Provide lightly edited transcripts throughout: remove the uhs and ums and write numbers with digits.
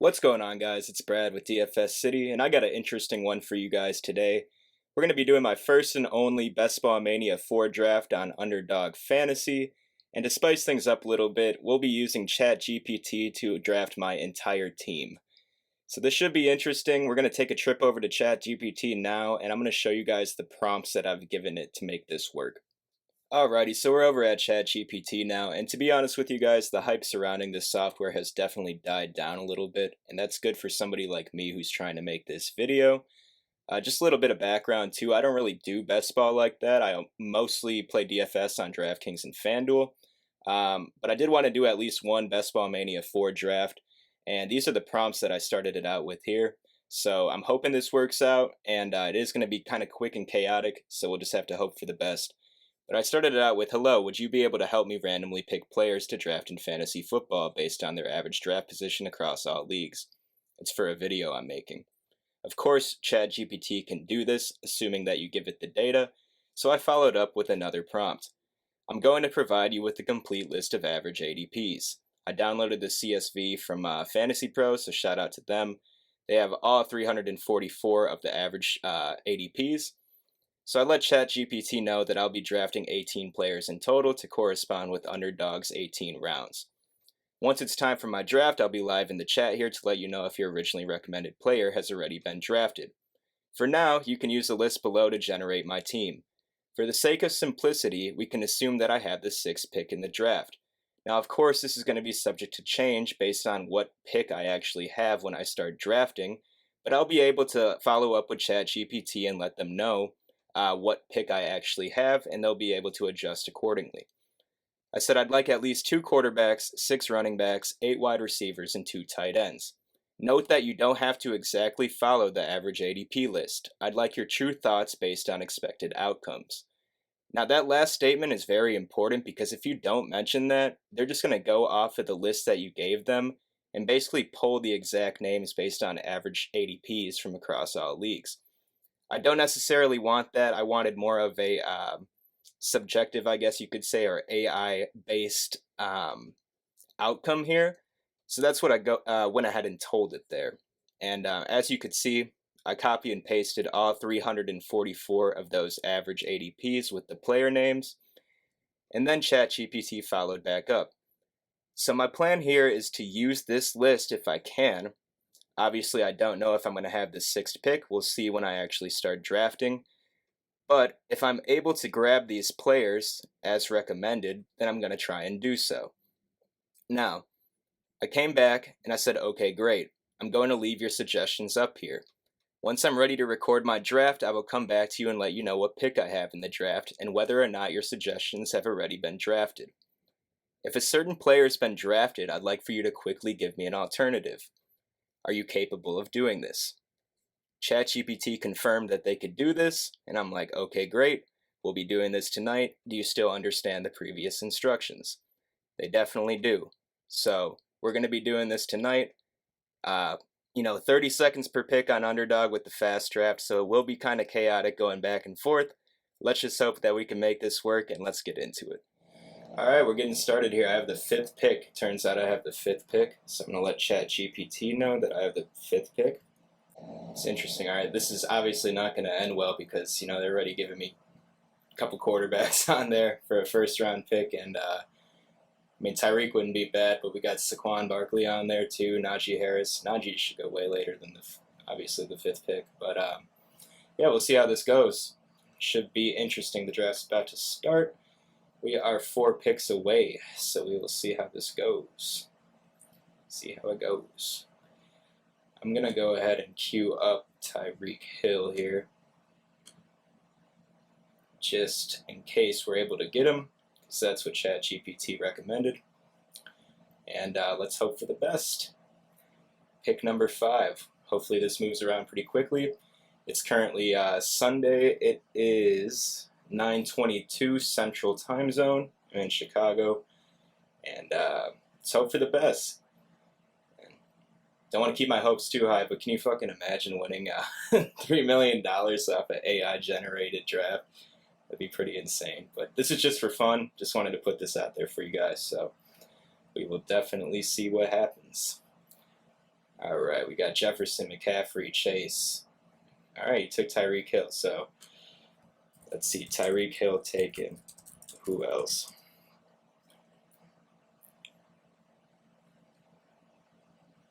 What's going on, guys? It's Brad with DFS City, and I got an interesting one for you guys today. We're going to be doing my first and only Best Ball Mania 4 draft on Underdog Fantasy, and to spice things up a little bit, we'll be using ChatGPT to draft my entire team. So this should be interesting. We're going to take a trip over to ChatGPT now, and I'm going to show you guys the prompts that I've given it to make this work. Alrighty, so we're over at ChatGPT now, and to be honest with you guys, the hype surrounding this software has definitely died down a little bit, and that's good for somebody like me who's trying to make this video. Just a little bit of background too, I don't really do best ball like that. I mostly play DFS on DraftKings and FanDuel, but I did want to do at least one Best Ball Mania 4 draft, and these are the prompts that I started it out with here. So I'm hoping this works out, and it is going to be kind of quick and chaotic, so we'll just have to hope for the best. But I started it out with, hello, would you be able to help me randomly pick players to draft in fantasy football based on their average draft position across all leagues? It's for a video I'm making. Of course, ChatGPT can do this, assuming that you give it the data, so I followed up with another prompt. I'm going to provide you with a complete list of average ADPs. I downloaded the CSV from Fantasy Pro, so shout out to them. They have all 344 of the average ADPs. So I let ChatGPT know that I'll be drafting 18 players in total to correspond with Underdog's 18 rounds. Once it's time for my draft, I'll be live in the chat here to let you know if your originally recommended player has already been drafted. For now, you can use the list below to generate my team. For the sake of simplicity, we can assume that I have the 6th pick in the draft. Now, of course, this is going to be subject to change based on what pick I actually have when I start drafting, but I'll be able to follow up with ChatGPT and let them know what pick I actually have, and they'll be able to adjust accordingly. I said I'd like at least 2 quarterbacks, 6 running backs, 8 wide receivers, and 2 tight ends. Note that you don't have to exactly follow the average ADP list. I'd like your true thoughts based on expected outcomes. Now that last statement is very important because if you don't mention that, they're just going to go off of the list that you gave them and basically pull the exact names based on average ADPs from across all leagues. I don't necessarily want that. I wanted more of a subjective, I guess you could say, or AI-based outcome here. So that's what I went ahead and told it there. And as you could see, I copy and pasted all 344 of those average ADPs with the player names, and then ChatGPT followed back up. So my plan here is to use this list if I can. Obviously, I don't know if I'm going to have the 6th pick. We'll see when I actually start drafting. But if I'm able to grab these players as recommended, then I'm going to try and do so. Now, I came back and I said, okay, great. I'm going to leave your suggestions up here. Once I'm ready to record my draft, I will come back to you and let you know what pick I have in the draft and whether or not your suggestions have already been drafted. If a certain player has been drafted, I'd like for you to quickly give me an alternative. Are you capable of doing this? ChatGPT confirmed that they could do this, and I'm like, okay, great. We'll be doing this tonight. Do you still understand the previous instructions? They definitely do. So we're going to be doing this tonight. 30 seconds per pick on Underdog with the fast draft, so it will be kind of chaotic going back and forth. Let's just hope that we can make this work, and let's get into it. Alright, we're getting started here. I have the 5th pick. Turns out I have the 5th pick, so I'm going to let ChatGPT know that I have the 5th pick. It's interesting. Alright, this is obviously not going to end well because, they're already giving me a couple quarterbacks on there for a first-round pick, and, Tyreek wouldn't be bad, but we got Saquon Barkley on there too, Najee Harris. Najee should go way later than obviously the 5th pick, but, yeah, we'll see how this goes. Should be interesting. The draft's about to start. We are 4 picks away, so we will see how this goes. See how it goes. I'm going to go ahead and queue up Tyreek Hill here, just in case we're able to get him, because that's what ChatGPT recommended. And let's hope for the best. Pick number 5. Hopefully this moves around pretty quickly. It's currently Sunday. It is 9:22 Central Time Zone. I'm in Chicago, and let's hope for the best. Don't want to keep my hopes too high, but can you fucking imagine winning $3 million off an AI-generated draft? That'd be pretty insane. But this is just for fun. Just wanted to put this out there for you guys, so we will definitely see what happens. All right, we got Jefferson, McCaffrey, Chase. All right, you took Tyreek Hill. So let's see, Tyreek Hill taken. Who else?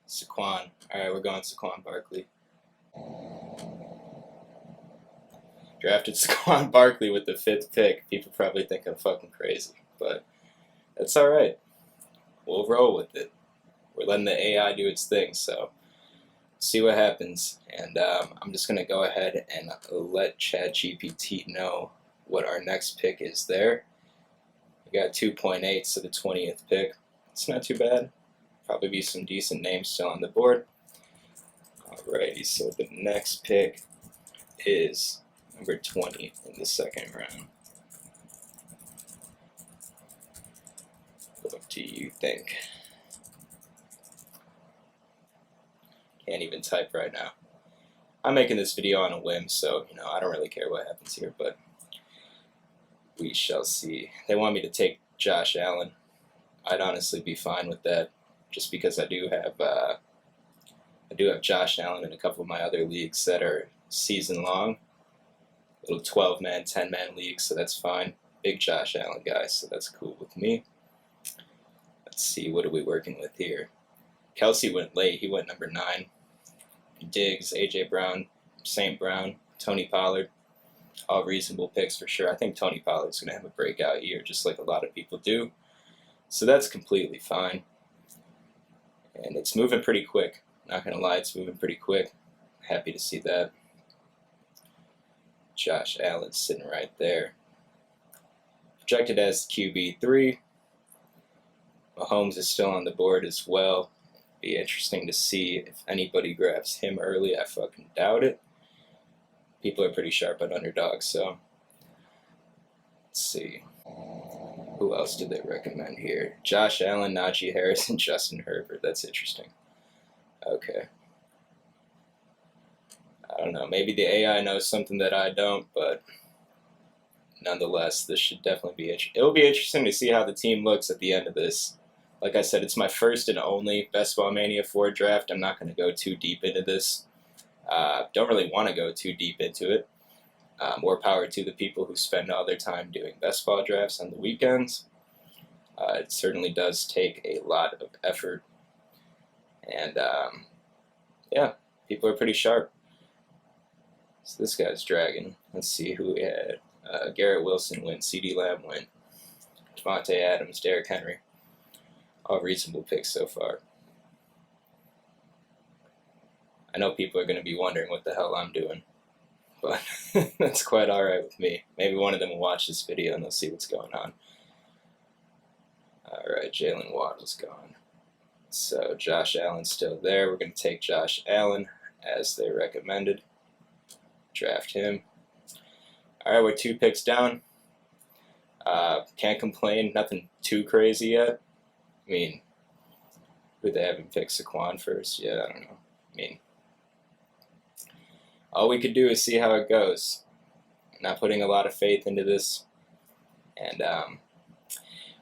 Saquon. All right, we're going Saquon Barkley. Drafted Saquon Barkley with the 5th pick. People probably think I'm fucking crazy, but that's all right. We'll roll with it. We're letting the AI do its thing, so see what happens. And I'm just gonna go ahead and let ChatGPT know what our next pick is there. We got 2.8, so the 20th pick. It's not too bad. Probably be some decent names still on the board. Alrighty, so the next pick is number 20 in the 2nd round. What do you think? Can't even type right now. I'm making this video on a whim, so I don't really care what happens here, but we shall see. They want me to take Josh Allen. I'd honestly be fine with that, just because I do have Josh Allen in a couple of my other leagues that are season long, little 12-man, 10-man leagues, so that's fine. Big Josh Allen guy, so that's cool with me. Let's see, what are we working with here? Kelsey went late. He went number 9. Diggs, A.J. Brown, St. Brown, Tony Pollard. All reasonable picks for sure. I think Tony Pollard's going to have a breakout year, just like a lot of people do. So that's completely fine. And it's moving pretty quick. Not going to lie, it's moving pretty quick. Happy to see that. Josh Allen sitting right there. Projected as QB3. Mahomes is still on the board as well. Be interesting to see if anybody grabs him early. I fucking doubt it. People are pretty sharp at Underdog, so let's see. Who else did they recommend here? Josh Allen, Najee Harris, and Justin Herbert. That's interesting. Okay. I don't know. Maybe the AI knows something that I don't, but nonetheless, this should definitely be interesting. It'll be interesting to see how the team looks at the end of this. Like I said, it's my first and only Best Ball Mania 4 draft. I'm not going to go too deep into this. Don't really want to go too deep into it. More power to the people who spend all their time doing best ball drafts on the weekends. It certainly does take a lot of effort. And yeah, people are pretty sharp. So this guy's dragging. Let's see who we had. Garrett Wilson went, CeeDee Lamb went, Devontae Adams, Derrick Henry. All reasonable picks so far. I know people are going to be wondering what the hell I'm doing, but that's quite alright with me. Maybe one of them will watch this video and they'll see what's going on. Alright, Jalen Waddle's gone. So Josh Allen's still there. We're going to take Josh Allen as they recommended. Draft him. Alright, we're 2 picks down. Can't complain. Nothing too crazy yet. I mean, would they have him pick Saquon first? Yeah, I don't know. I mean, all we could do is see how it goes. I'm not putting a lot of faith into this. And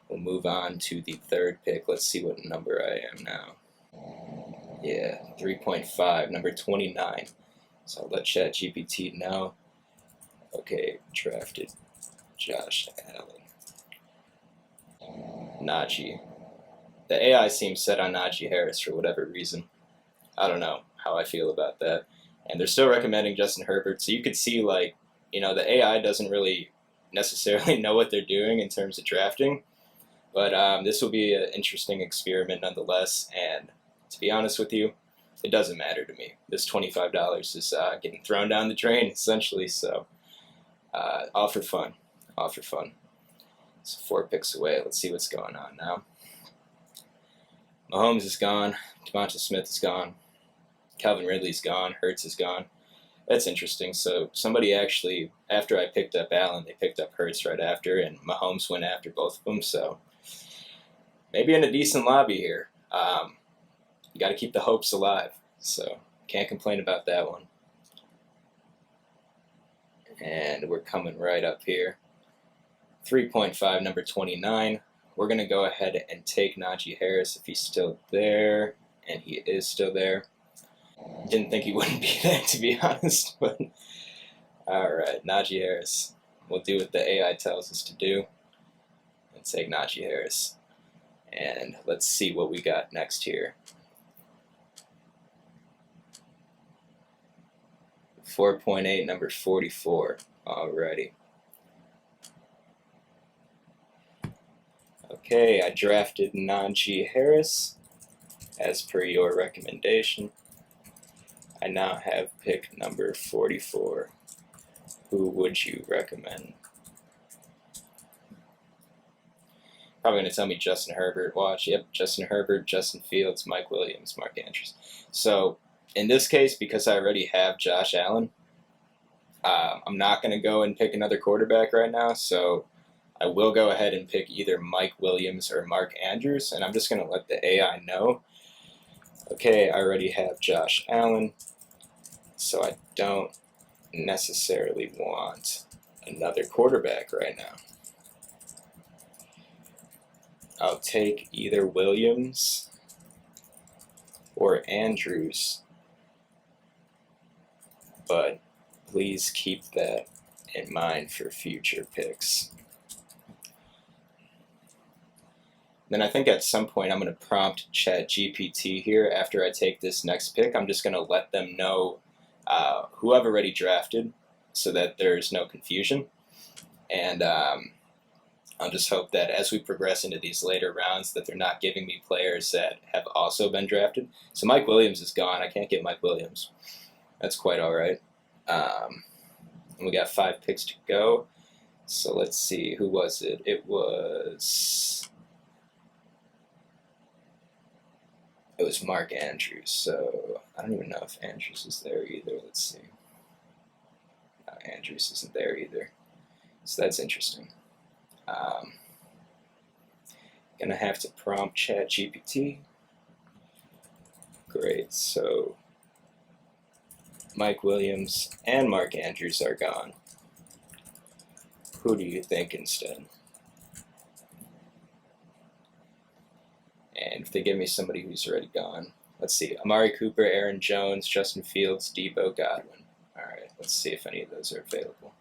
we'll move on to the 3rd pick. Let's see what number I am now. Yeah, 3.5, number 29. So I'll let ChatGPT know. Okay, drafted Josh Allen. Najee. The AI seems set on Najee Harris for whatever reason. I don't know how I feel about that. And they're still recommending Justin Herbert, so you could see, like, the AI doesn't really necessarily know what they're doing in terms of drafting. But this will be an interesting experiment nonetheless, and to be honest with you, it doesn't matter to me. This $25 is getting thrown down the drain, essentially, so all for fun. All for fun. So 4 picks away. Let's see what's going on now. Mahomes is gone. Devonta Smith is gone. Calvin Ridley's gone. Hurts is gone. That's interesting. So somebody actually, after I picked up Allen, they picked up Hurts right after, and Mahomes went after both of them. So maybe in a decent lobby here. You got to keep the hopes alive. So can't complain about that one. And we're coming right up here. 3.5, number 29. We're going to go ahead and take Najee Harris if he's still there, and he is still there. Didn't think he wouldn't be there, to be honest. But all right, Najee Harris. We'll do what the AI tells us to do and take Najee Harris. And let's see what we got next here. 4.8, number 44. Alrighty. Okay, I drafted Najee Harris as per your recommendation. I now have pick number 44. Who would you recommend? Probably going to tell me Justin Herbert. Watch. Yep, Justin Herbert, Justin Fields, Mike Williams, Mark Andrews. So in this case, because I already have Josh Allen, I'm not going to go and pick another quarterback right now. So I will go ahead and pick either Mike Williams or Mark Andrews, and I'm just going to let the AI know. Okay, I already have Josh Allen, so I don't necessarily want another quarterback right now. I'll take either Williams or Andrews, but please keep that in mind for future picks. Then I think at some point I'm going to prompt ChatGPT here after I take this next pick. I'm just going to let them know who I've already drafted so that there's no confusion. And I'll just hope that as we progress into these later rounds that they're not giving me players that have also been drafted. So Mike Williams is gone. I can't get Mike Williams. That's quite all right. And we got 5 picks to go. So let's see. Who was it? It was Mark Andrews. So I don't even know if Andrews is there either. Let's see. No, Andrews isn't there either. So that's interesting. Gonna have to prompt ChatGPT. Great. So Mike Williams and Mark Andrews are gone. Who do you think instead? And if they give me somebody who's already gone, let's see. Amari Cooper, Aaron Jones, Justin Fields, Debo, Godwin. All right, let's see if any of those are available.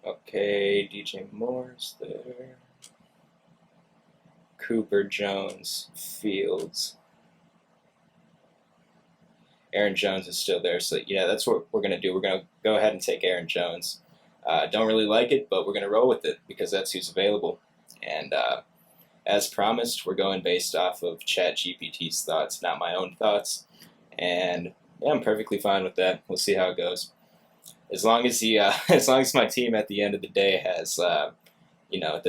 Okay, DJ Moore's there. Cooper, Jones, Fields. Aaron Jones is still there, so yeah, that's what we're going to do. We're going to go ahead and take Aaron Jones. Don't really like it, but we're going to roll with it because that's who's available. And as promised, we're going based off of ChatGPT's thoughts, not my own thoughts. And yeah, I'm perfectly fine with that. We'll see how it goes. As long as as long as my team at the end of the day has, the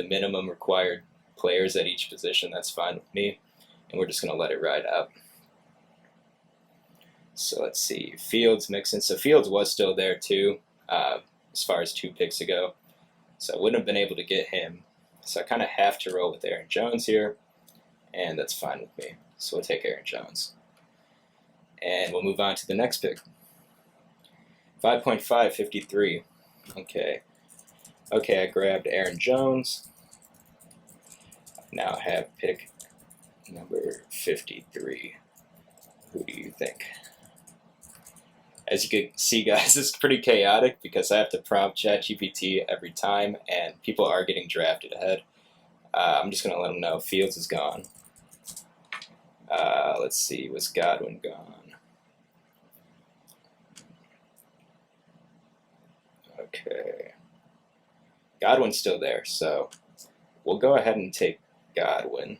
minimum required players at each position, that's fine with me. And we're just going to let it ride out. So let's see. Fields mixing. So Fields was still there too, as far as 2 picks ago. So I wouldn't have been able to get him. So I kind of have to roll with Aaron Jones here. And that's fine with me. So we'll take Aaron Jones. And we'll move on to the next pick. 5.5, 53. Okay, I grabbed Aaron Jones. Now I have pick number 53. Who do you think? As you can see, guys, it's pretty chaotic because I have to prompt ChatGPT every time, and people are getting drafted ahead. I'm just going to let them know Fields is gone. Let's see, was Godwin gone? Okay. Godwin's still there, so we'll go ahead and take Godwin.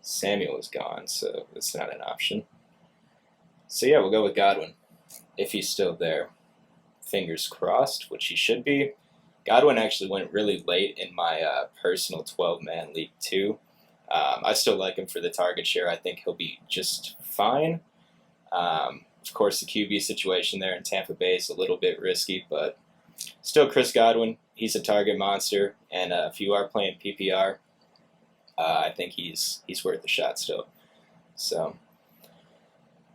Samuel is gone, so that's not an option. So yeah, we'll go with Godwin, if he's still there. Fingers crossed, which he should be. Godwin actually went really late in my personal 12-man league too. I still like him for the target share. I think he'll be just fine. Of course, the QB situation there in Tampa Bay is a little bit risky, but still Chris Godwin, he's a target monster, and if you are playing PPR, I think he's worth a shot still. So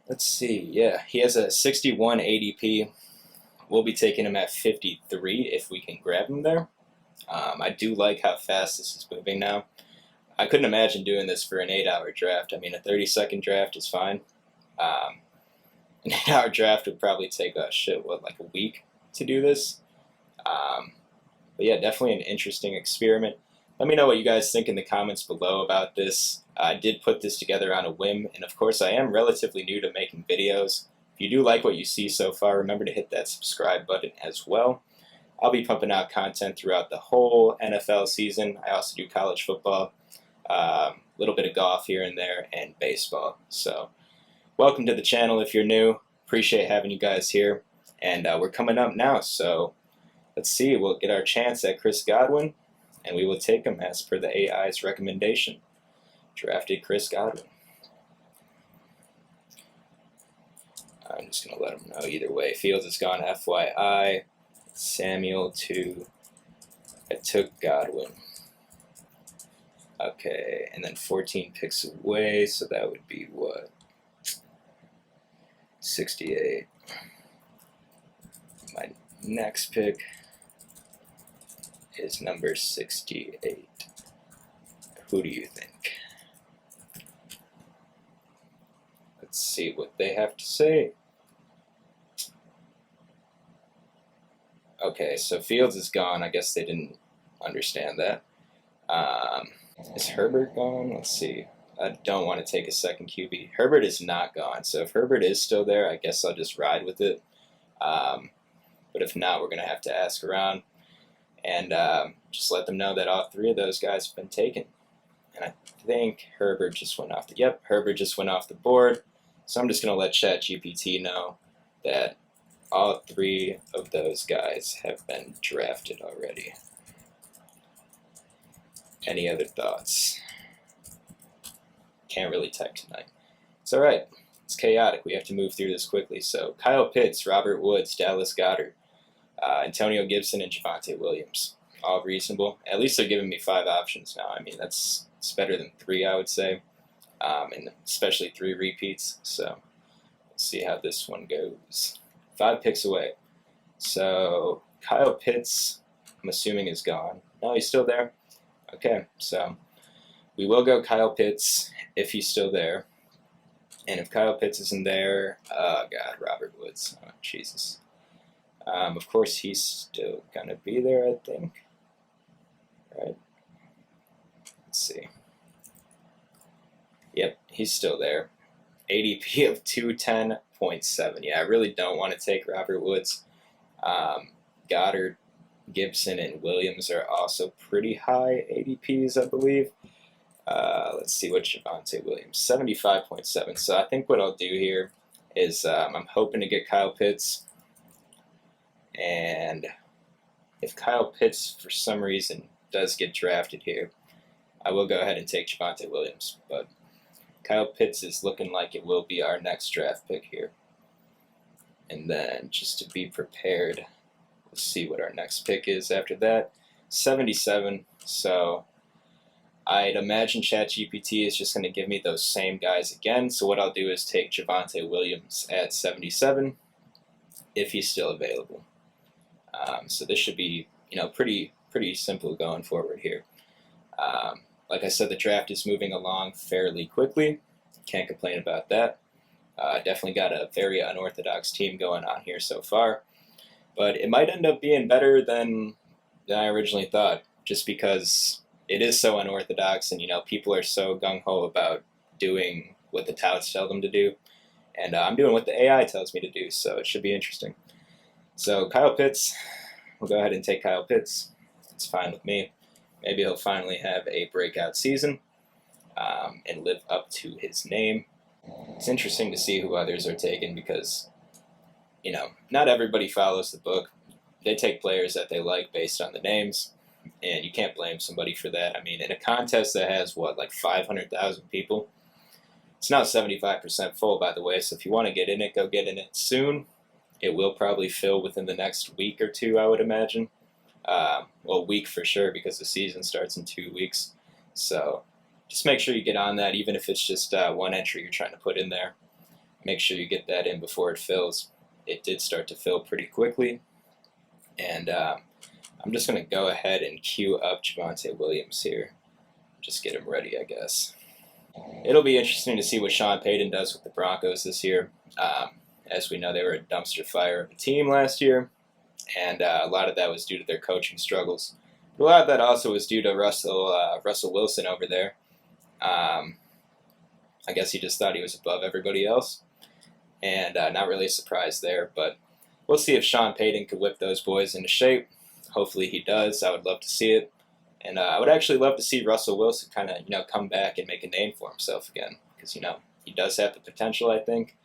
let's see. Yeah, he has a 61 ADP. We'll be taking him at 53 if we can grab him there. I do like how fast this is moving now. I couldn't imagine doing this for an 8-hour draft. I mean, a 30-second draft is fine. Um, an 8-hour draft would probably take like a week to do this. But yeah, definitely an interesting experiment. Let me know what you guys think in the comments below about this. I did put this together on a whim, and of course I am relatively new to making videos. If you do like what you see so far, remember to hit that subscribe button as well. I'll be pumping out content throughout the whole NFL season. I also do college football, a little bit of golf here and there, and baseball. So welcome to the channel if you're new. Appreciate having you guys here. And we're coming up now, so let's see. We'll get our chance at Chris Godwin, and we will take him as per the AI's recommendation. Drafted Chris Godwin. I'm just going to let him know either way. Fields is gone, FYI. Samuel to, I took Godwin. Okay, and then 14 picks away, so that would be what? 68. My next pick is number 68. Who do you think? Let's see what they have to say. Okay, so Fields is gone. I guess they didn't understand that. Is Herbert gone? Let's see. I don't want to take a second QB. Herbert is not gone, so if Herbert is still there, I guess I'll just ride with it. But if not, we're going to have to ask around and just let them know that all three of those guys have been taken. And I think Herbert just went off the, Herbert just went off the board. So I'm just going to let ChatGPT know that all three of those guys have been drafted already. Any other thoughts? Can't really type tonight. It's alright. It's chaotic. We have to move through this quickly. So Kyle Pitts, Robert Woods, Dallas Goedert, Antonio Gibson, and Javonte Williams. All reasonable. At least they're giving me 5 options now. I mean, it's better than 3, I would say. And especially 3 repeats. So let's see how this one goes. 5 picks away. So Kyle Pitts, I'm assuming, is gone. No, he's still there. Okay, so we will go Kyle Pitts if he's still there. And if Kyle Pitts isn't there, oh God, Robert Woods. Oh, Jesus. Of course, he's still going to be there, I think. Right? Let's see. Yep, he's still there. ADP of 210.7. Yeah, I really don't want to take Robert Woods. Goddard, Gibson, and Williams are also pretty high ADPs, I believe. Let's see what Javonte Williams, 75.7. So I think what I'll do here is I'm hoping to get Kyle Pitts. And if Kyle Pitts, for some reason, does get drafted here, I will go ahead and take Javonte Williams. But Kyle Pitts is looking like it will be our next draft pick here. And then just to be prepared, we'll see what our next pick is after that. 77. So I'd imagine ChatGPT is just going to give me those same guys again. So what I'll do is take Javonte Williams at 77 if he's still available. So this should be, pretty simple going forward here. Like I said, the draft is moving along fairly quickly. Can't complain about that. Definitely got a very unorthodox team going on here so far. But it might end up being better than I originally thought, just because it is so unorthodox and, people are so gung-ho about doing what the touts tell them to do. And I'm doing what the AI tells me to do, so it should be interesting. So Kyle Pitts, we'll go ahead and take Kyle Pitts. It's fine with me. Maybe he'll finally have a breakout season and live up to his name. It's interesting to see who others are taking because, not everybody follows the book. They take players that they like based on the names, and you can't blame somebody for that. I mean, in a contest that has, like 500,000 people, it's now 75% full, by the way, so if you want to get in it, go get in it soon. It will probably fill within the next week or 2, I would imagine. A week for sure, because the season starts in 2 weeks. So just make sure you get on that, even if it's just one entry you're trying to put in there. Make sure you get that in before it fills. It did start to fill pretty quickly. And I'm just going to go ahead and queue up Javonte Williams here. just get him ready, I guess. It'll be interesting to see what Sean Payton does with the Broncos this year. As we know, they were a dumpster fire of a team last year, and a lot of that was due to their coaching struggles. But a lot of that also was due to Russell Wilson over there. I guess he just thought he was above everybody else, and not really a surprise there. But we'll see if Sean Payton could whip those boys into shape. Hopefully he does. I would love to see it. And I would actually love to see Russell Wilson kind of, come back and make a name for himself again. Because, he does have the potential, I think.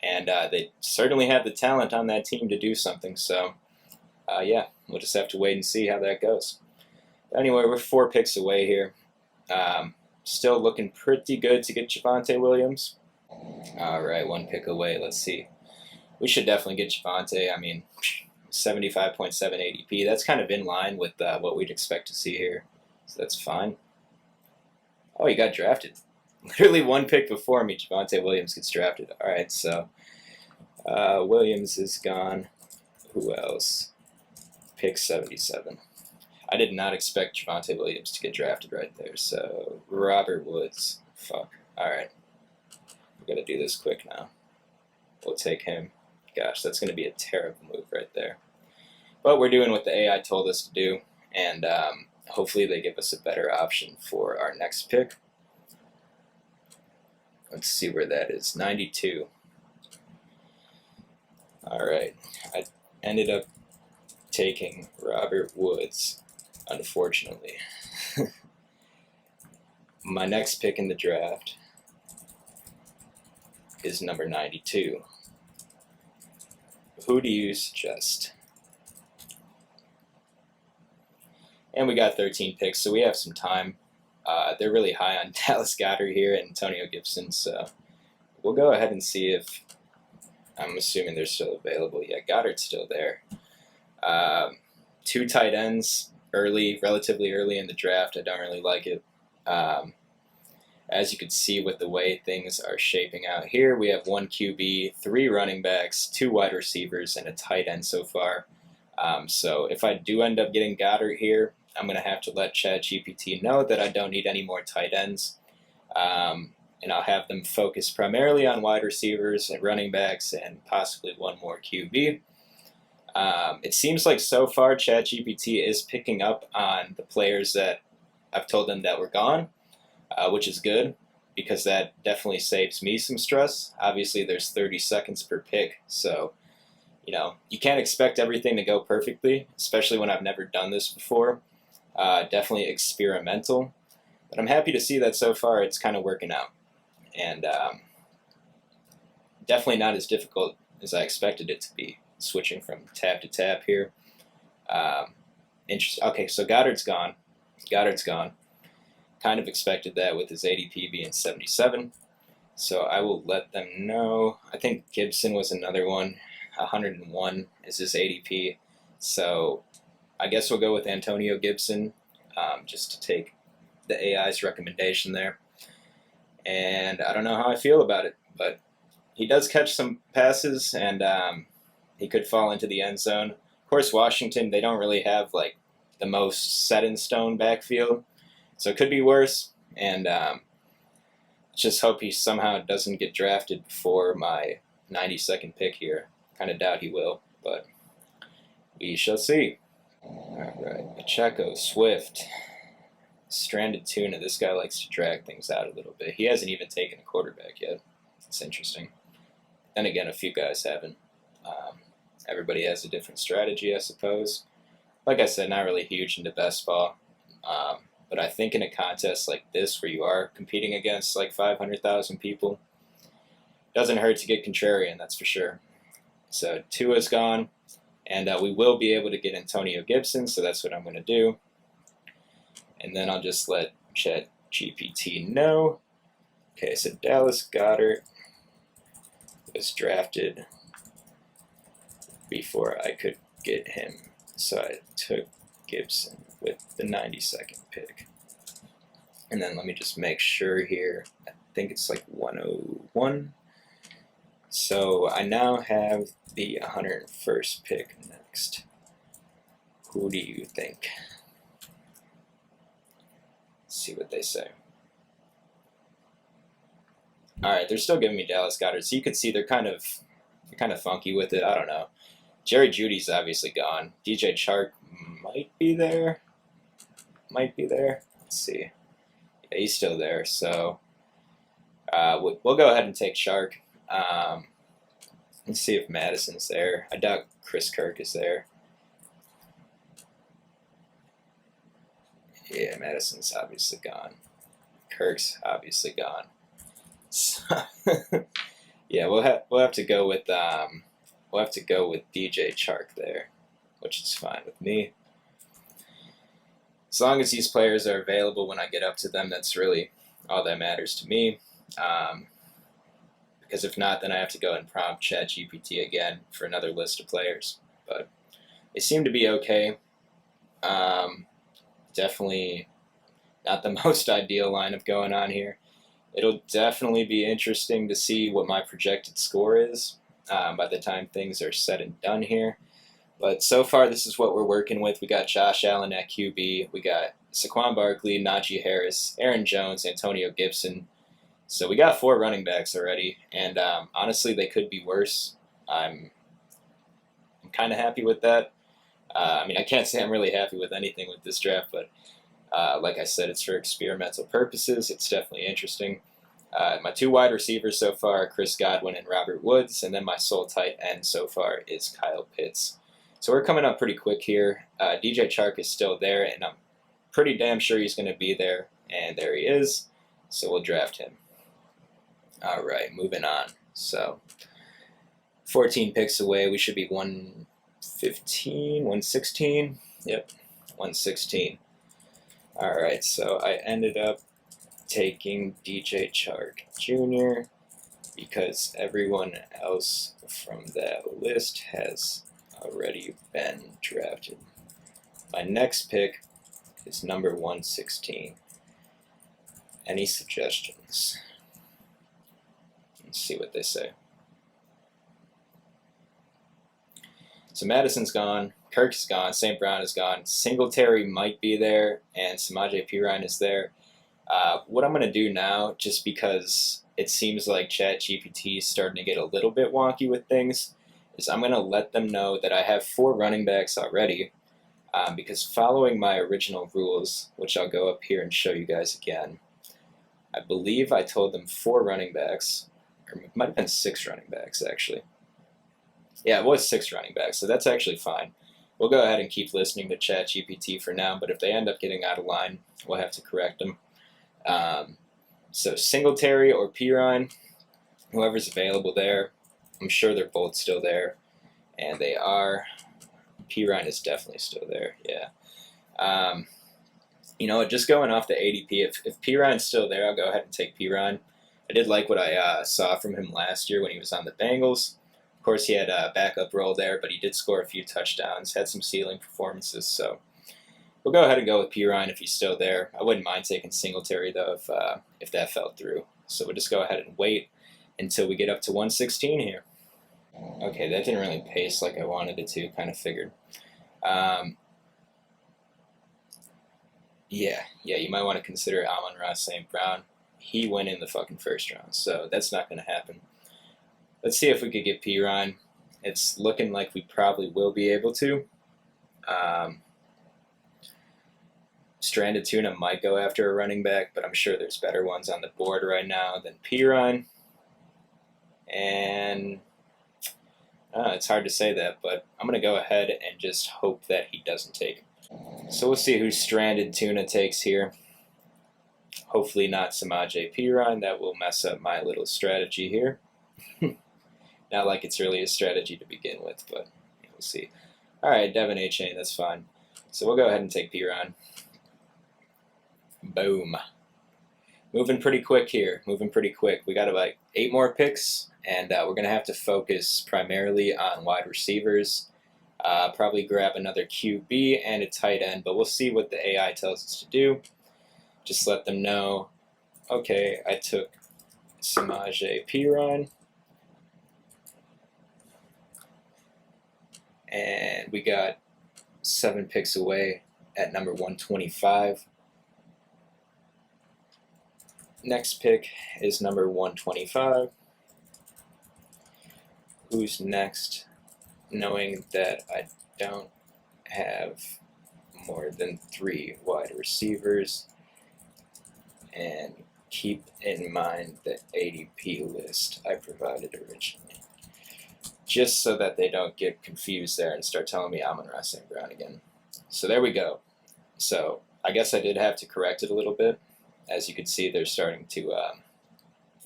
And they certainly have the talent on that team to do something. So, yeah, we'll just have to wait and see how that goes. But anyway, we're 4 picks away here. Still looking pretty good to get Javonte Williams. All right, 1 pick away. Let's see. We should definitely get Javonte. I mean, 75.7 ADP. That's kind of in line with what we'd expect to see here. So that's fine. Oh, he got drafted. Literally 1 pick before me, Javonte Williams gets drafted. All right, so Williams is gone. Who else? Pick 77. I did not expect Javonte Williams to get drafted right there. So Robert Woods. Fuck. All right. We're going to do this quick now. We'll take him. Gosh, that's going to be a terrible move right there. But we're doing what the AI told us to do, and hopefully they give us a better option for our next pick. Let's see where that is. 92. All right. I ended up taking Robert Woods, unfortunately. My next pick in the draft is number 92. Who do you suggest? And we got 13 picks, so we have some time. They're really high on Dallas Goedert here and Antonio Gibson, so we'll go ahead and see if, I'm assuming they're still available. Yeah, Goddard's still there. 2 tight ends early, relatively early in the draft. I don't really like it. As you can see with the way things are shaping out here, we have 1 QB, 3 running backs, 2 wide receivers, and a tight end so far. So if I do end up getting Goddard here, I'm going to have to let ChatGPT know that I don't need any more tight ends. And I'll have them focus primarily on wide receivers and running backs and possibly 1 more QB. It seems like so far ChatGPT is picking up on the players that I've told them that were gone, which is good because that definitely saves me some stress. Obviously, there's 30 seconds per pick, so you can't expect everything to go perfectly, especially when I've never done this before. Definitely experimental, but I'm happy to see that so far it's kind of working out, and definitely not as difficult as I expected it to be, switching from tab to tab here. Interesting. Okay, so Goddard's gone. Kind of expected that with his ADP being 77, so I will let them know. I think Gibson was another one. 101 is his ADP, so I guess we'll go with Antonio Gibson, just to take the AI's recommendation there. And I don't know how I feel about it, but he does catch some passes, and he could fall into the end zone. Of course, Washington, they don't really have like the most set-in-stone backfield, so it could be worse, and just hope he somehow doesn't get drafted before my 92nd pick here. Kind of doubt he will, but we shall see. All right, Pacheco, Swift, Stranded Tuna. This guy likes to drag things out a little bit. He hasn't even taken a quarterback yet. It's interesting. Then again, a few guys haven't. Everybody has a different strategy, I suppose. Like I said, not really huge into best ball. But I think in a contest like this, where you are competing against like 500,000 people, doesn't hurt to get contrarian, that's for sure. So Tua's gone, and we will be able to get Antonio Gibson, so that's what I'm going to do. And then I'll just let ChatGPT know. Okay, so Dallas Goedert was drafted before I could get him, so I took Gibson with the 92nd pick. And then let me just make sure here. I think it's like 101. So I now have the 101st pick next. Who do you think? Let's see what they say. All right, they're still giving me Dallas Goedert, so you can see they're kind of funky with it. I don't know. Jerry Judy's obviously gone. DJ Chark might be there. Let's see. Yeah, he's still there. So we'll go ahead and take Chark. Let's see if Madison's there. I doubt Chris Kirk is there. Yeah, Madison's obviously gone. Kirk's obviously gone. So yeah, we'll have to go with DJ Chark there, which is fine with me. As long as these players are available when I get up to them, that's really all that matters to me. Because if not, then I have to go and prompt ChatGPT again for another list of players. But they seem to be okay. Definitely not the most ideal lineup going on here. It'll definitely be interesting to see what my projected score is by the time things are said and done here. But so far, this is what we're working with. We got Josh Allen at QB. We got Saquon Barkley, Najee Harris, Aaron Jones, Antonio Gibson. So we got 4 running backs already. And honestly, they could be worse. I'm kind of happy with that. I mean, I can't say I'm really happy with anything with this draft, but like I said, it's for experimental purposes. It's definitely interesting. My 2 wide receivers so far are Chris Godwin and Robert Woods, and then my sole tight end so far is Kyle Pitts. So we're coming up pretty quick here. DJ Chark is still there, and I'm pretty damn sure he's going to be there, and there he is. So we'll draft him. All right, moving on. So 14 picks away. We should be 115, 116. Yep, 116. All right, so I ended up taking DJ Chark Jr. because everyone else from that list has already been drafted. My next pick is number 116. Any suggestions? Let's see what they say. So Madison's gone, Kirk's gone, St. Brown is gone, Singletary might be there, and Samaje Perine is there. What I'm going to do now, just because it seems like ChatGPT is starting to get a little bit wonky with things, is I'm going to let them know that I have 4 running backs already, because following my original rules, which I'll go up here and show you guys again, I believe I told them 4 running backs, or it might have been 6 running backs actually. Yeah, it was 6 running backs, so that's actually fine. We'll go ahead and keep listening to ChatGPT for now, but if they end up getting out of line, we'll have to correct them. So Singletary or Perine, whoever's available there, I'm sure they're both still there, and they are. Perine is definitely still there, yeah. You know, just going off the ADP, if Perine's still there, I'll go ahead and take Perine. I did like what I saw from him last year when he was on the Bengals. Of course, he had a backup role there, but he did score a few touchdowns, had some ceiling performances, so we'll go ahead and go with Perine if he's still there. I wouldn't mind taking Singletary, though, if that fell through. So we'll just go ahead and wait until we get up to 116 here. Okay, that didn't really pace like I wanted it to, kind of figured. Yeah, you might want to consider Amon-Ra St. Brown. He went in the fucking first round, so that's not going to happen. Let's see if we could get Perine. It's looking like we probably will be able to. Stranded Tuna might go after a running back, but I'm sure there's better ones on the board right now than Perine. And it's hard to say that, but I'm going to go ahead and just hope that he doesn't take. So we'll see who Stranded Tuna takes here. Hopefully not Samaje Perine. That will mess up my little strategy here. Not like it's really a strategy to begin with, but we'll see. All right, Devin A-Chain, that's fine. So we'll go ahead and take Perine. Boom. Moving pretty quick here. We got about 8 more picks, and we're going to have to focus primarily on wide receivers. Probably grab another QB and a tight end, but we'll see what the AI tells us to do. Just let them know, okay, I took Samaje Perine. And we got 7 picks away at number 125. Next pick is number 125. Who's next? Knowing that I don't have more than 3 wide receivers, and keep in mind the ADP list I provided originally, just so that they don't get confused there and start telling me Amon-Ra St. Brown again. So there we go. So I guess I did have to correct it a little bit. As you can see, they're starting to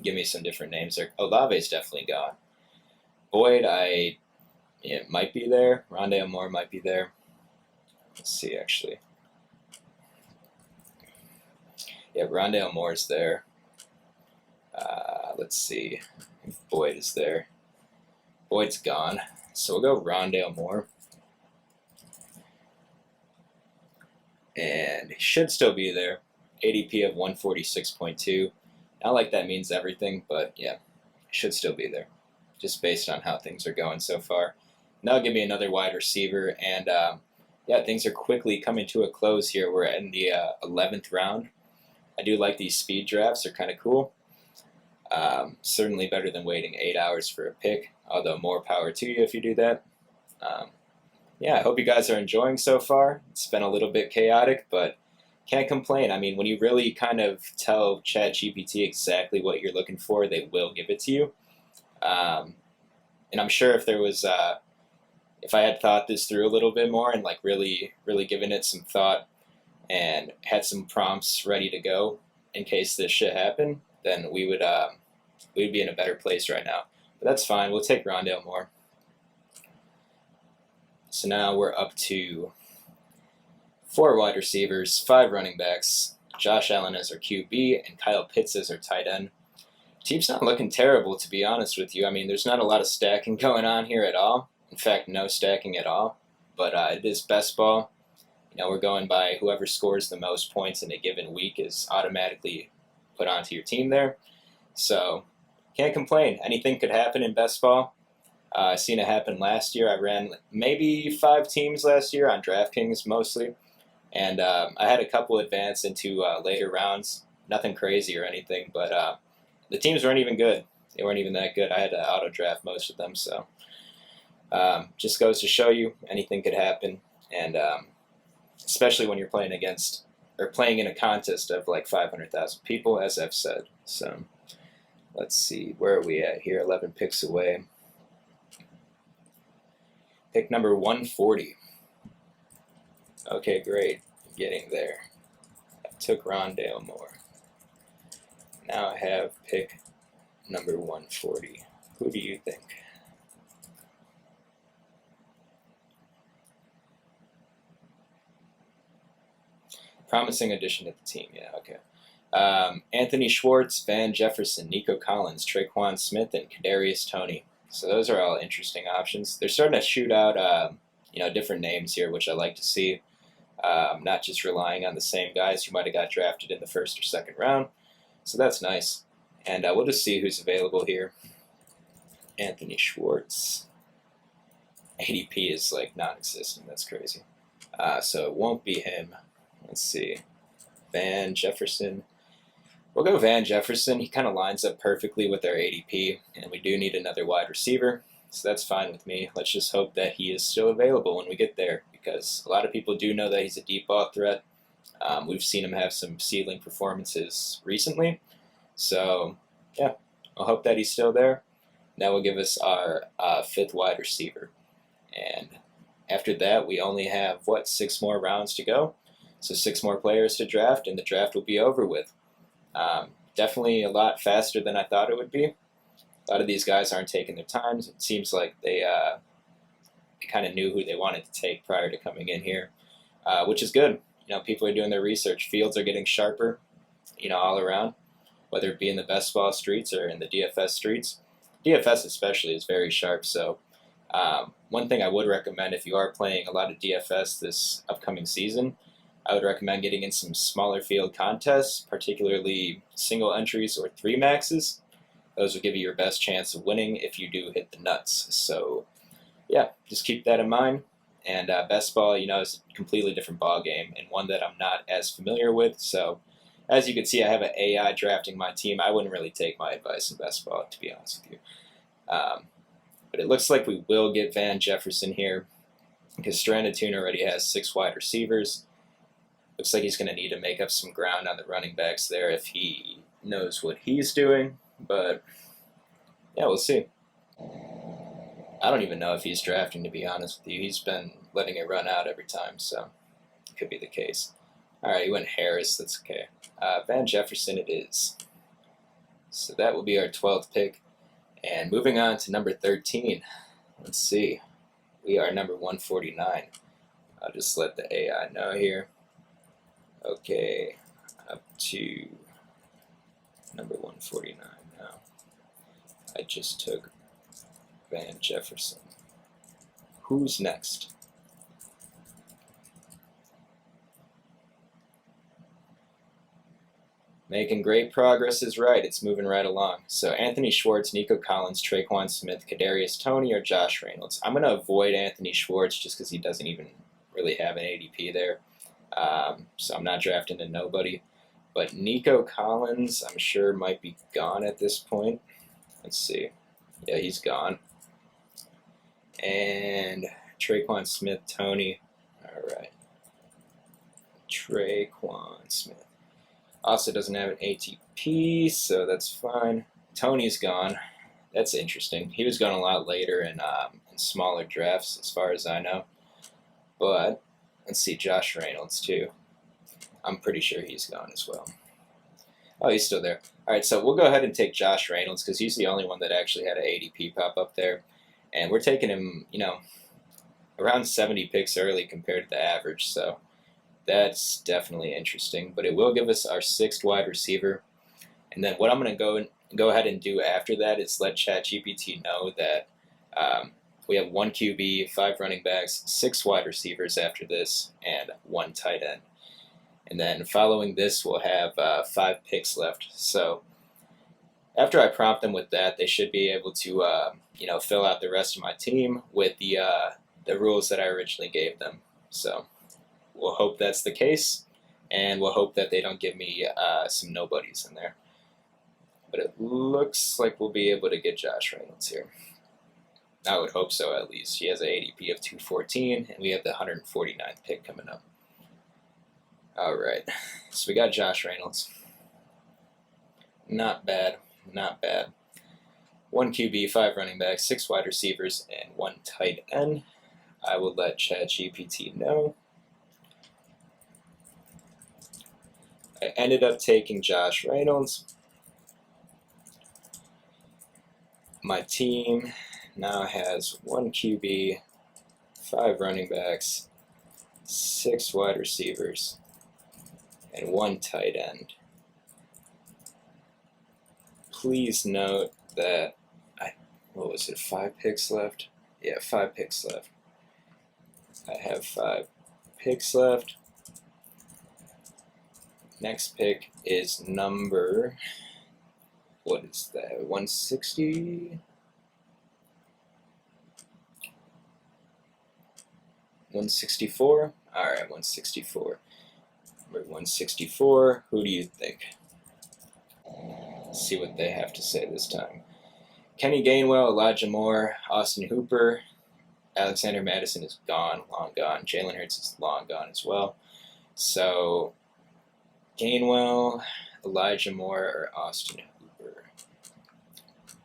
give me some different names there. Olave's definitely gone. Boyd, it might be there. Rondale Moore might be there. Let's see, actually. Yeah, Rondale Moore's there. Let's see if Boyd is there. Boyd's gone. So we'll go Rondale Moore. And he should still be there. ADP of 146.2. Not like that means everything, but yeah, should still be there, just based on how things are going so far. And that'll give me another wide receiver, and yeah, things are quickly coming to a close here. We're in the 11th round. I do like these speed drafts; they're kind of cool. Certainly better than waiting 8 hours for a pick, although more power to you if you do that. Yeah, I hope you guys are enjoying so far. It's been a little bit chaotic, but can't complain. I mean, when you really kind of tell ChatGPT exactly what you're looking for, they will give it to you. And I'm sure if there was, if I had thought this through a little bit more and like really given it some thought and had some prompts ready to go in case this shit happened, then we'd be in a better place right now. But that's fine. We'll take Rondale Moore. So now we're up to 4 wide receivers, 5 running backs, Josh Allen as our QB, and Kyle Pitts as our tight end. Team's not looking terrible, to be honest with you. I mean, there's not a lot of stacking going on here at all. In fact, no stacking at all. But it is best ball. You know, we're going by whoever scores the most points in a given week is automatically put onto your team there. So, can't complain. Anything could happen in best ball. I've seen it happen last year. I ran maybe 5 teams last year on DraftKings mostly. And I had a couple advance into later rounds. Nothing crazy or anything, but the teams weren't even good. They weren't even that good. I had to auto draft most of them, so just goes to show you anything could happen, and especially when you're playing against or playing in a contest of like 500,000 people, as I've said. So let's see, where are we at here? 11 picks away. Pick number 140. Okay, great. Getting there. I took Rondale Moore. Now I have pick number 140. Who do you think? Promising addition to the team, yeah, okay. Anthony Schwartz, Van Jefferson, Nico Collins, Traquan Smith, and Kadarius Toney. So those are all interesting options. They're starting to shoot out, different names here, which I like to see. Not just relying on the same guys who might have got drafted in the first or second round. So that's nice. And we'll just see who's available here. Anthony Schwartz. ADP is like non-existent. That's crazy. So it won't be him. Let's see. Van Jefferson. We'll go Van Jefferson. He kind of lines up perfectly with our ADP, and we do need another wide receiver. So that's fine with me. Let's just hope that he is still available when we get there, because a lot of people do know that he's a deep ball threat. We've seen him have some ceiling performances recently. So, yeah, I'll hope that he's still there. That will give us our 5th wide receiver. And after that, we only have, 6 more rounds to go. So 6 more players to draft, and the draft will be over with. Definitely a lot faster than I thought it would be. A lot of these guys aren't taking their time. It seems like they kind of knew who they wanted to take prior to coming in here, which is good. You know, people are doing their research. Fields are getting sharper, all around, whether it be in the best ball streets or in the DFS streets. DFS especially is very sharp. So one thing I would recommend if you are playing a lot of DFS this upcoming season, I would recommend getting in some smaller field contests, particularly single entries or 3 maxes. Those will give you your best chance of winning if you do hit the nuts. So, yeah, just keep that in mind. And best ball, is a completely different ball game and one that I'm not as familiar with. So, As you can see, I have an AI drafting my team. I wouldn't really take my advice in best ball, to be honest with you. But it looks like we will get Van Jefferson here because Stranded Tune already has 6 wide receivers. Looks like he's going to need to make up some ground on the running backs there if he knows what he's doing. But, yeah, we'll see. I don't even know if he's drafting, to be honest with you. He's been letting it run out every time, so it could be the case. All right, he went Harris. That's okay. Van Jefferson it is. So that will be our 12th pick. And moving on to number 13. Let's see. We are number 149. I'll just let the AI know here. Okay, up to number 149 now. I just took Van Jefferson. Who's next? Making great progress is right. It's moving right along. So Anthony Schwartz, Nico Collins, Traquan Smith, Kadarius Toney, or Josh Reynolds. I'm going to avoid Anthony Schwartz just because he doesn't even really have an ADP there. So I'm not drafting a nobody. But Nico Collins, I'm sure, might be gone at this point. Let's see. Yeah, he's gone. And Traquan Smith, Toney. All right. Traquan Smith. Also doesn't have an ATP, so that's fine. Toney's gone. That's interesting. He was gone a lot later in smaller drafts, as far as I know. But let's see, Josh Reynolds too. I'm pretty sure he's gone as well. Oh, he's still there. All right, so we'll go ahead and take Josh Reynolds because he's the only one that actually had an ADP pop up there, and we're taking him, around 70 picks early compared to the average. So that's definitely interesting, but it will give us our 6th wide receiver. And then what I'm going to go ahead and do after that is let ChatGPT know that we have 1 QB, 5 running backs, 6 wide receivers after this, and 1 tight end. And then following this, we'll have 5 picks left. So after I prompt them with that, they should be able to fill out the rest of my team with the rules that I originally gave them. So we'll hope that's the case, and we'll hope that they don't give me some nobodies in there. But it looks like we'll be able to get Josh Reynolds here. I would hope so, at least. He has an ADP of 214, and we have the 149th pick coming up. All right, so we got Josh Reynolds. Not bad, not bad. 1 QB, 5 running backs, 6 wide receivers, and 1 tight end. I will let ChatGPT know. I ended up taking Josh Reynolds. My team now has 1 QB, 5 running backs, 6 wide receivers, and 1 tight end. Please note that 5 picks left? Yeah, 5 picks left. I have 5 picks left. Next pick is number, 160? 164? Alright, 164. Number 164, who do you think? Let's see what they have to say this time. Kenny Gainwell, Elijah Moore, Austin Hooper, Alexander Madison is gone, long gone. Jalen Hurts is long gone as well. So Gainwell, Elijah Moore, or Austin Hooper.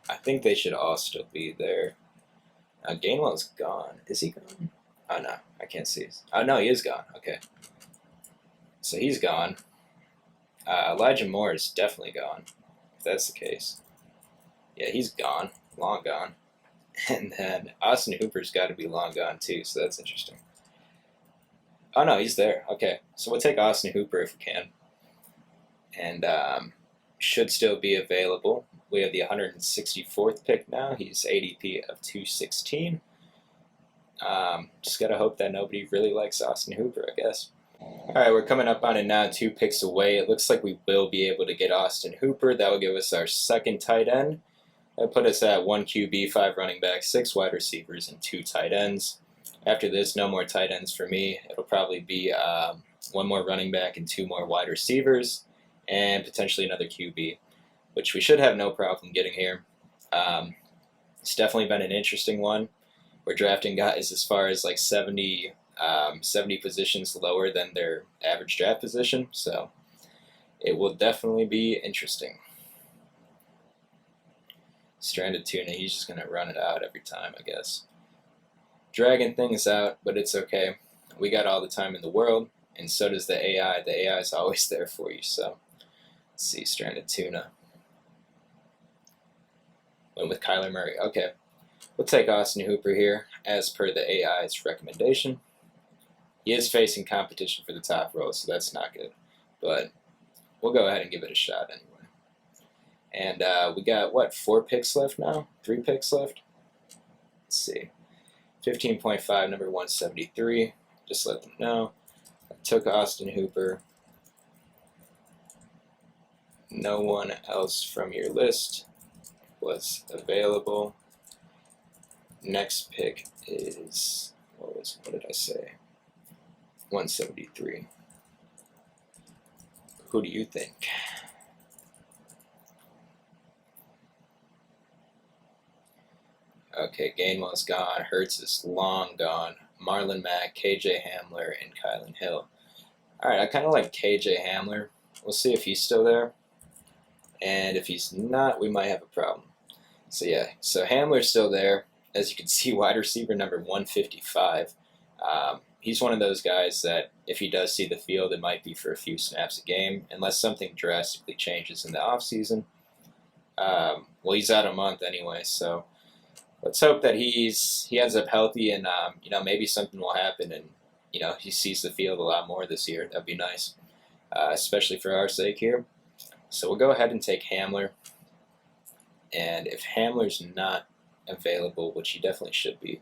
I think they should all still be there. Gainwell's gone. Is he gone? Oh, no. I can't see. Oh, no, he is gone. Okay. So he's gone. Elijah Moore is definitely gone, if that's the case. Yeah, he's gone. Long gone. And then Austin Hooper's got to be long gone, too, so that's interesting. Oh, no, he's there. Okay. So we'll take Austin Hooper if we can. And should still be available. We have the 164th pick now. He's ADP of 216. Just got to hope that nobody really likes Austin Hooper, I guess. All right, we're coming up on it now, 2 picks away. It looks like we will be able to get Austin Hooper. That will give us our 2nd tight end. That'll put us at 1 QB, 5 running backs, 6 wide receivers, and 2 tight ends. After this, no more tight ends for me. It'll probably be 1 more running back and 2 more wide receivers. and potentially another QB, which we should have no problem getting here. It's definitely been an interesting one. We're drafting guys as far as like 70 positions lower than their average draft position, so it will definitely be interesting. Stranded tuna, he's just going to run it out every time, I guess. Dragging things out, but it's okay. We got all the time in the world, and so does the AI. The AI is always there for you, so let's see, stranded tuna. Went with Kyler Murray. Okay, we'll take Austin Hooper here, as per the AI's recommendation. He is facing competition for the top role, so that's not good. But we'll go ahead and give it a shot anyway. And we got, what, 4 picks left now? 3 picks left? Let's see. 15.5, number 173. Just let them know. I took Austin Hooper. No one else from your list was available. Next pick is, what did I say? 173. Who do you think? Okay, Gainwell's gone. Hurts is long gone. Marlon Mack, KJ Hamler, and Kylan Hill. Alright, I kind of like KJ Hamler. We'll see if he's still there. And if he's not, we might have a problem. So yeah, so Hamler's still there. As you can see, wide receiver number 155. He's one of those guys that if he does see the field, it might be for a few snaps a game, unless something drastically changes in the offseason. Well, he's out a month anyway, so let's hope that he ends up healthy and maybe something will happen and he sees the field a lot more this year. That'd be nice, especially for our sake here. So we'll go ahead and take Hamler. And if Hamler's not available, which he definitely should be,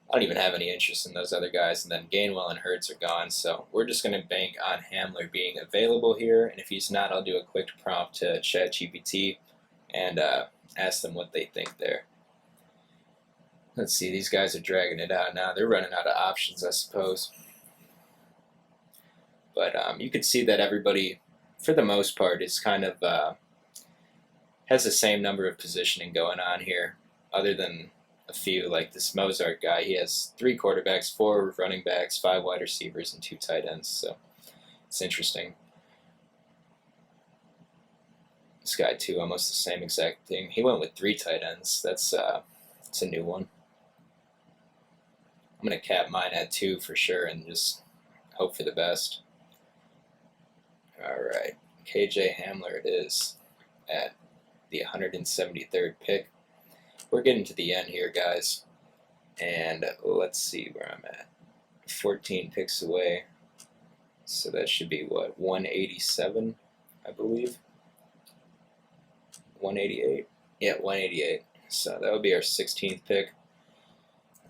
I don't even have any interest in those other guys. And then Gainwell and Hurts are gone, so we're just going to bank on Hamler being available here. And if he's not, I'll do a quick prompt to ChatGPT and ask them what they think there. Let's see, these guys are dragging it out now. They're running out of options, I suppose. But you can see that everybody, for the most part, is kind of has the same number of positioning going on here, other than a few, like this Mozart guy. He has 3 quarterbacks, 4 running backs, 5 wide receivers, and 2 tight ends, so it's interesting. This guy, too, almost the same exact thing. He went with 3 tight ends. That's a new one. I'm going to cap mine at 2 for sure and just hope for the best. All right, KJ Hamler it is at the 173rd pick. We're getting to the end here, guys, and let's see where I'm at. 14 picks away, so that should be, what, 187, I believe? 188? Yeah, 188. So that would be our 16th pick.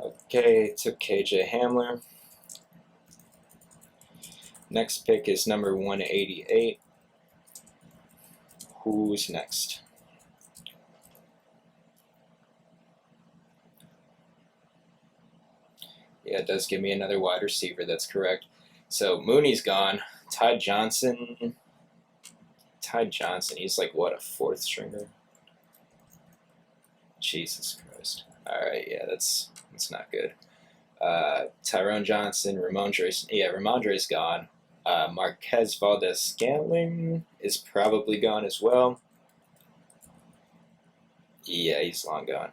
Okay, took KJ Hamler. Next pick is number 188. Who's next? Yeah, it does give me another wide receiver. That's correct. So Mooney's gone. Ty Johnson, he's like, what, a 4th stringer? Jesus Christ. All right, yeah, that's not good. Tyrone Johnson, Ramondre's gone. Marquez Valdez-Scantling is probably gone as well. Yeah, he's long gone.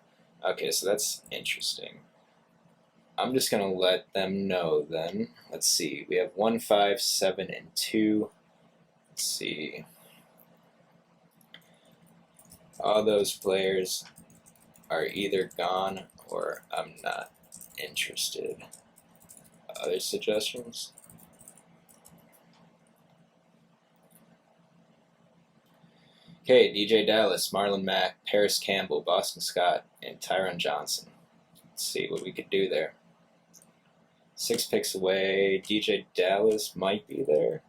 Okay, so that's interesting. I'm just going to let them know then. Let's see. We have 1, 5, 7, and 2. Let's see. All those players are either gone or I'm not interested. Other suggestions? Okay, DJ Dallas, Marlon Mack, Paris Campbell, Boston Scott, and Tyron Johnson. Let's see what we could do there. 6 picks away. DJ Dallas might be there.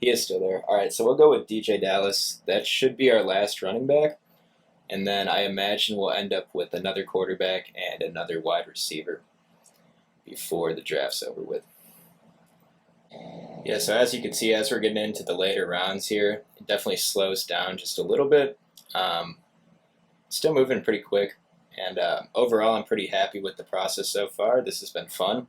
He is still there. All right, so we'll go with DJ Dallas. That should be our last running back. And then I imagine we'll end up with another quarterback and another wide receiver before the draft's over with. Yeah, so as you can see, as we're getting into the later rounds here, it definitely slows down just a little bit. Um, Still moving pretty quick, and overall, I'm pretty happy with the process so far. This has been fun.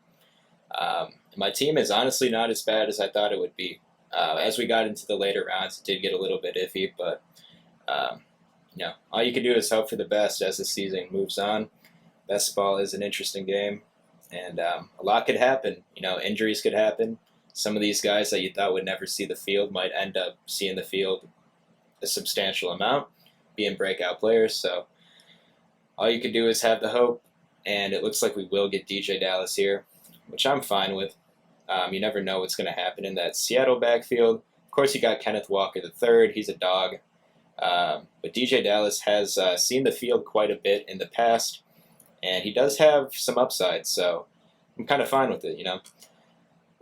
My team is honestly not as bad as I thought it would be. As we got into the later rounds, it did get a little bit iffy, but um, all you can do is hope for the best as the season moves on. Best ball is an interesting game, and a lot could happen. Injuries could happen. Some of these guys that you thought would never see the field might end up seeing the field a substantial amount, being breakout players. So all you can do is have the hope, and it looks like we will get DJ Dallas here, which I'm fine with. You never know what's going to happen in that Seattle backfield. Of course, you got Kenneth Walker III. He's a dog. But DJ Dallas has seen the field quite a bit in the past, and he does have some upside, so I'm kind of fine with it.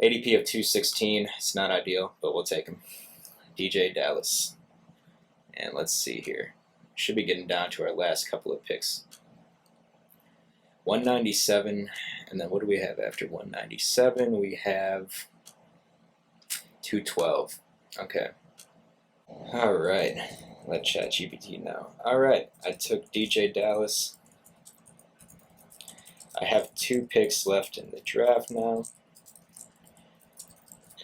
ADP of 216, it's not ideal, but we'll take him. DJ Dallas. And let's see here. Should be getting down to our last couple of picks. 197, and then what do we have after 197? We have 212. Okay. All right. Let ChatGPT know. All right. I took DJ Dallas. I have 2 picks left in the draft now,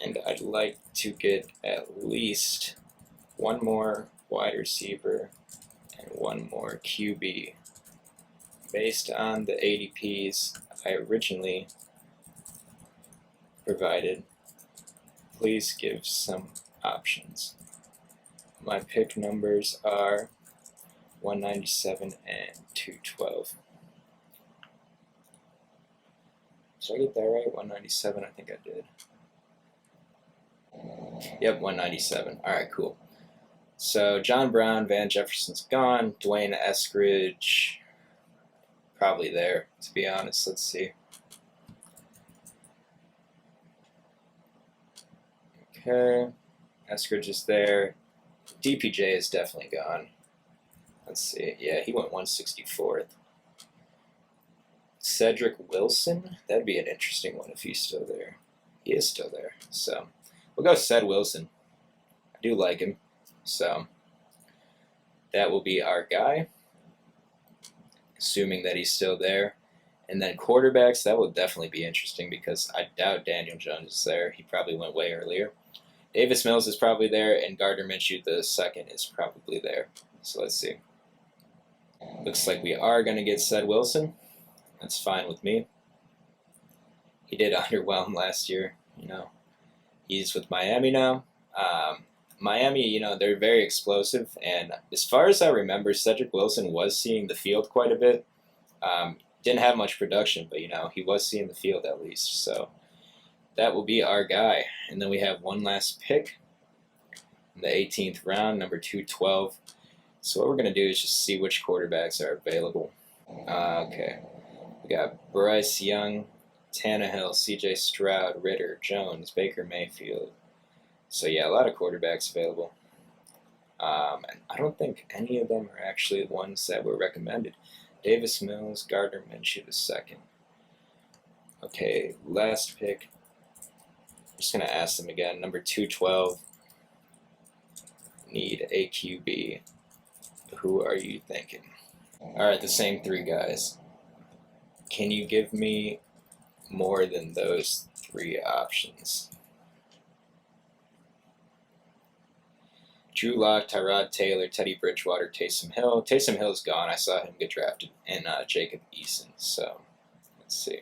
and I'd like to get at least one more wide receiver and one more QB based on the ADPs I originally provided. Please give some options. My pick numbers are 197 and 212. Did I get that right? 197, I think I did. Yep, 197. All right, cool. So John Brown, Van Jefferson's gone. Dwayne Eskridge, probably there, to be honest. Let's see. Okay, Eskridge is there. DPJ is definitely gone. Let's see. Yeah, he went 164th. Cedric Wilson, that'd be an interesting one if he's still there. He is still there. So we'll go Ced Wilson. I do like him. So that will be our guy, assuming that he's still there. And then quarterbacks, that will definitely be interesting because I doubt Daniel Jones is there. He probably went way earlier. Davis Mills is probably there, and Gardner Minshew the second is probably there. So let's see. Looks like we are going to get Ced Wilson. That's fine with me. He did underwhelm last year. He's with Miami now. Miami, they're very explosive, and as far as I remember, Cedric Wilson was seeing the field quite a bit. Didn't have much production, but he was seeing the field at least. So that will be our guy. And then we have one last pick in the 18th round, number 212. So what we're going to do is just see which quarterbacks are available. Okay. We got Bryce Young, Tannehill, CJ Stroud, Ritter, Jones, Baker Mayfield. So yeah, a lot of quarterbacks available. And I don't think any of them are actually the ones that were recommended. Davis Mills, Gardner Minshew the second. Okay, last pick. I'm just going to ask them again. Number 212. Need a QB. Who are you thinking? Alright, the same 3 guys. Can you give me more than those 3 options? Drew Lock, Tyrod Taylor, Teddy Bridgewater, Taysom Hill. Taysom Hill's gone. I saw him get drafted. And Jacob Eason. So, let's see.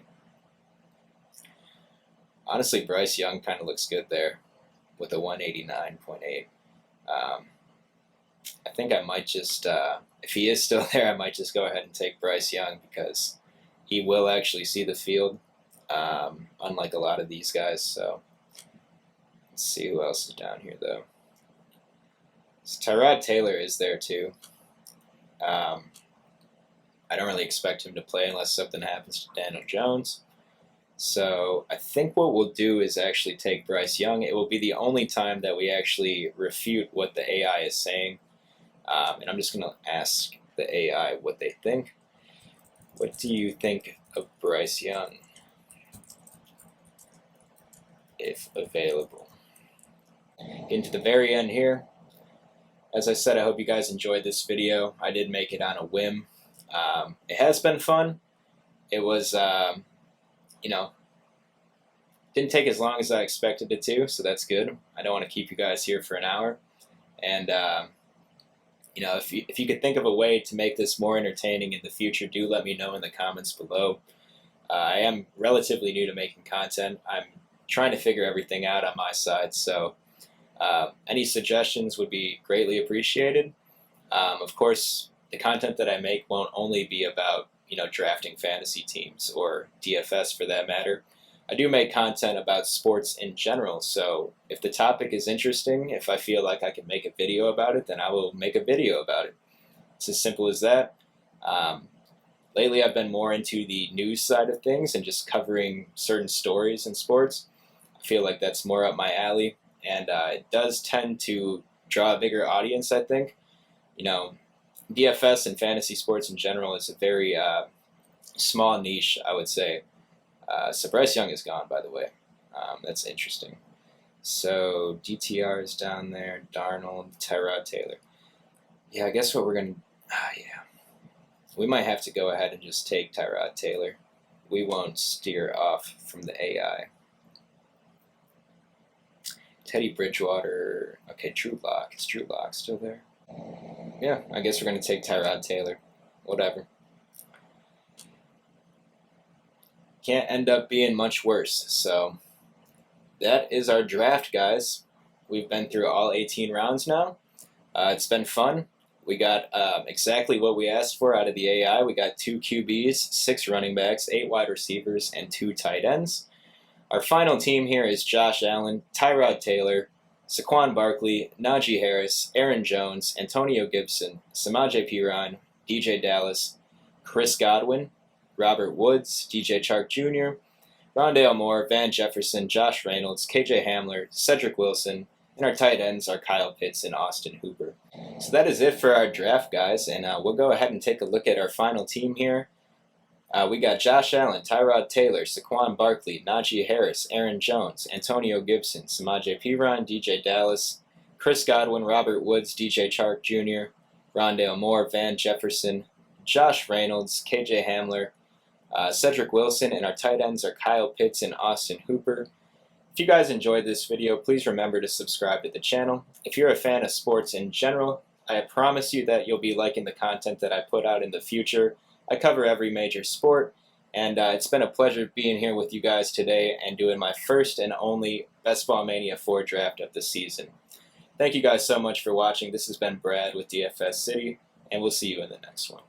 Honestly, Bryce Young kind of looks good there with a 189.8. I think I might just, if he is still there, I might just go ahead and take Bryce Young because he will actually see the field, unlike a lot of these guys. So, let's see who else is down here, though. So Tyrod Taylor is there too. I don't really expect him to play unless something happens to Daniel Jones. So I think what we'll do is actually take Bryce Young. It will be the only time that we actually refute what the AI is saying. And I'm just going to ask the AI what they think. What do you think of Bryce Young? if available. Getting to the very end here. As I said, I hope you guys enjoyed this video. I did make it on a whim. It has been fun. It was, didn't take as long as I expected it to, so that's good. I don't want to keep you guys here for an hour. And, if you could think of a way to make this more entertaining in the future, do let me know in the comments below. I am relatively new to making content. I'm trying to figure everything out on my side, so any suggestions would be greatly appreciated. Of course, the content that I make won't only be about drafting fantasy teams or DFS for that matter. I do make content about sports in general, so if the topic is interesting, if I feel like I can make a video about it, then I will make a video about it. It's as simple as that. Lately, I've been more into the news side of things and just covering certain stories in sports. I feel like that's more up my alley, and it does tend to draw a bigger audience, I think. DFS and fantasy sports in general is a very small niche, I would say. So Bryce Young is gone, by the way. That's interesting. So DTR is down there, Darnold, Tyrod Taylor. Yeah, I guess what we're going to... yeah. We might have to go ahead and just take Tyrod Taylor. We won't steer off from the AI. Teddy Bridgewater. Okay, Drew Lock. Is Drew Lock still there? Yeah, I guess we're going to take Tyrod Taylor. Whatever. Can't end up being much worse. So that is our draft, guys. We've been through all 18 rounds now. It's been fun. We got exactly what we asked for out of the AI. We got 2 QBs, 6 running backs, 8 wide receivers, and 2 tight ends. Our final team here is Josh Allen, Tyrod Taylor, Saquon Barkley, Najee Harris, Aaron Jones, Antonio Gibson, Samaje Perine, DJ Dallas, Chris Godwin, Robert Woods, DJ Chark Jr., Rondale Moore, Van Jefferson, Josh Reynolds, KJ Hamler, Cedric Wilson, and our tight ends are Kyle Pitts and Austin Hooper. So that is it for our draft, guys, and we'll go ahead and take a look at our final team here. We got Josh Allen, Tyrod Taylor, Saquon Barkley, Najee Harris, Aaron Jones, Antonio Gibson, Samaje Perine, DJ Dallas, Chris Godwin, Robert Woods, DJ Chark Jr., Rondale Moore, Van Jefferson, Josh Reynolds, KJ Hamler, Cedric Wilson, and our tight ends are Kyle Pitts and Austin Hooper. If you guys enjoyed this video, please remember to subscribe to the channel. If you're a fan of sports in general, I promise you that you'll be liking the content that I put out in the future. I cover every major sport, and it's been a pleasure being here with you guys today and doing my first and only Best Ball Mania 4 draft of the season. Thank you guys so much for watching. This has been Brad with DFS City, and we'll see you in the next one.